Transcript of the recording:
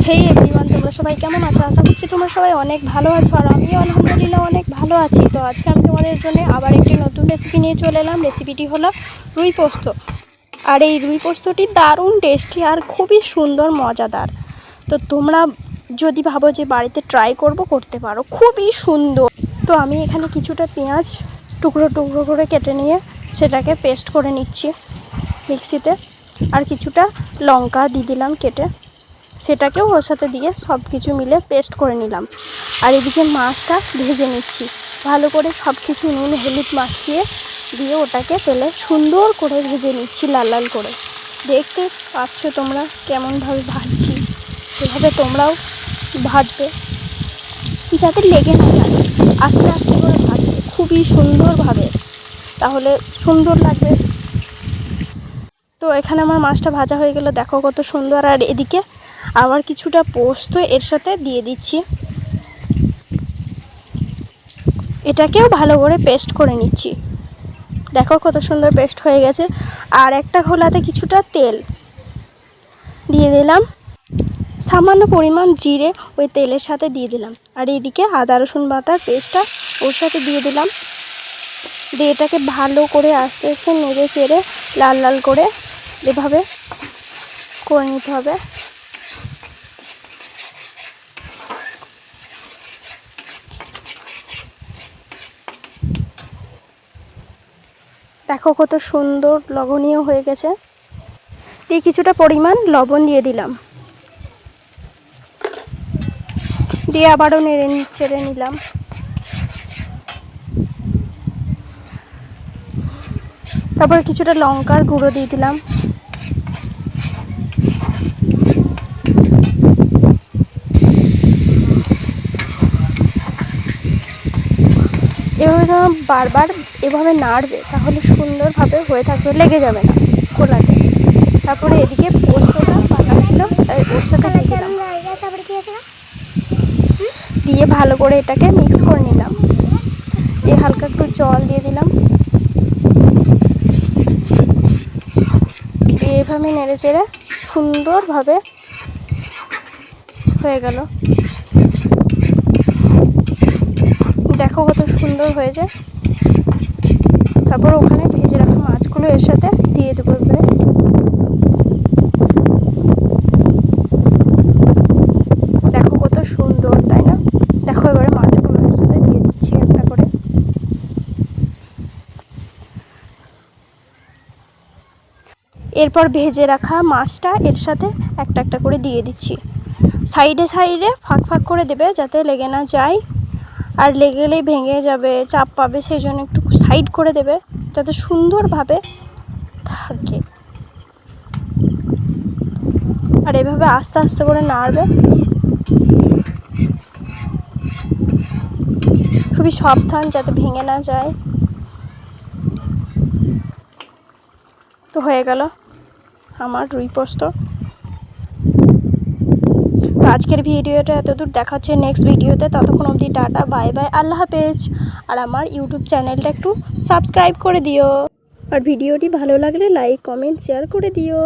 হেই everyone, তোমরা সবাই কেমন আছো? আশা করছি তোমরা সবাই অনেক ভালো আছো, আর আমিও আলহামদুলিল্লাহ অনেক ভালো আছি। তো আজকে আমি তোমাদের জন্য আবার একটি নতুন রেসিপি নিয়ে চলে এলাম। রেসিপিটি হলো রুই পোস্ত। আর এই রুই পোস্তটি দারুণ টেস্টি আর খুবই সুন্দর মজাদার। তো তোমরা যদি ভাবো যে বাড়িতে ট্রাই করতে পারো, খুবই সুন্দর। তো আমি এখানে কিছুটা পেঁয়াজ টুকরো টুকরো করে কেটে নিয়ে সেটাকে পেস্ট করে নিচ্ছি মিক্সিতে, আর কিছুটা লঙ্কা দিয়ে দিলাম কেটে, সেটাকেও ওর সাথে দিয়ে সব কিছু মিলে পেস্ট করে নিলাম। আর এদিকে মাছটা ভেজে নিচ্ছি ভালো করে, সব কিছু নুন হলুদ মাখিয়ে দিয়ে ওটাকে তেলে সুন্দর করে ভেজে নিচ্ছি লাল লাল করে। দেখতে পাচ্ছ তোমরা কেমনভাবে ভাজছি, এভাবে তোমরাও ভাজবে যাতে লেগে না যায়। আস্তে আস্তে করে ভাজবে খুবই সুন্দরভাবে, তাহলে সুন্দর লাগবে। তো এখানে আমার মাছটা ভাজা হয়ে গেল, দেখো কত সুন্দর। আর এদিকে আবার কিছুটা পোস্ত এর সাথে দিয়ে দিচ্ছি, এটাকেও ভালো করে পেস্ট করে নিচ্ছি। দেখো কত সুন্দর পেস্ট হয়ে গেছে। আর একটা খোলাতে কিছুটা তেল দিয়ে দিলাম, সামান্য পরিমাণ জিরে ওই তেলের সাথে দিয়ে দিলাম। আর এইদিকে আদা রসুন বাটার পেস্টটা ওর সাথে দিয়ে দিলাম, দিয়ে এটাকে ভালো করে আস্তে আস্তে নেড়ে চেড়ে লাল লাল করে এভাবে করে নিতে হবে। দেখো কত সুন্দর লবণীয় হয়ে গেছে। দিয়ে কিছুটা পরিমাণ লবণ দিয়ে দিলাম, দিয়ে আবারও নেড়ে চেড়ে নিলাম। তারপর কিছুটা লঙ্কার গুঁড়ো দিয়ে দিলাম, এভাবে বারবার এভাবে নাড়বে, তাহলে সুন্দরভাবে হয়ে থাকবে, লেগে যাবে না খোলাতে। তারপরে এদিকে পোস্তটা বাটা ছিল তাই ওর সাথে দিয়ে দিলাম, দিয়ে ভালো করে এটাকে মিক্স করে নিলাম। দিয়ে হালকা একটু জল দিয়ে দিলাম, দিয়ে এভাবে নেড়ে চেড়ে সুন্দরভাবে হয়ে গেল। দেখো কত সুন্দর হয়েছে। তারপর ওখানে ভেজে রাখা মাছগুলো এর সাথে দিয়ে দেবো এবারে। দেখো কত সুন্দর, তাই না? দেখো এবারে মাছগুলো এর সাথে দিয়ে দিচ্ছি একটা করে। এরপর ভেজে রাখা মাছটা এর সাথে একটা একটা করে দিয়ে দিচ্ছি। সাইডে সাইডে ফাঁক ফাঁক করে দেবে যাতে লেগে না যায়, আর লেগে গেলেই ভেঙে যাবে, চাপ পাবে, সেই জন্য একটু সাইড করে দেবে যাতে সুন্দরভাবে থাকে। আর এভাবে আস্তে আস্তে করে নাড়বে, খুবই সাবধান যাতে ভেঙে না যায়। তো হয়ে গেল আমার রুই পোস্ত। তো আজকের ভিডিওটা এতদূর, দেখা হচ্ছে নেক্সট ভিডিওতে। ততক্ষণ অবধি টাটা, বাই বাই, আল্লাহ হাফেজ। আর আমার ইউটিউব চ্যানেলটা একটু সাবস্ক্রাইব করে দিও, আর ভিডিওটি ভালো লাগলে লাইক কমেন্ট শেয়ার করে দিও।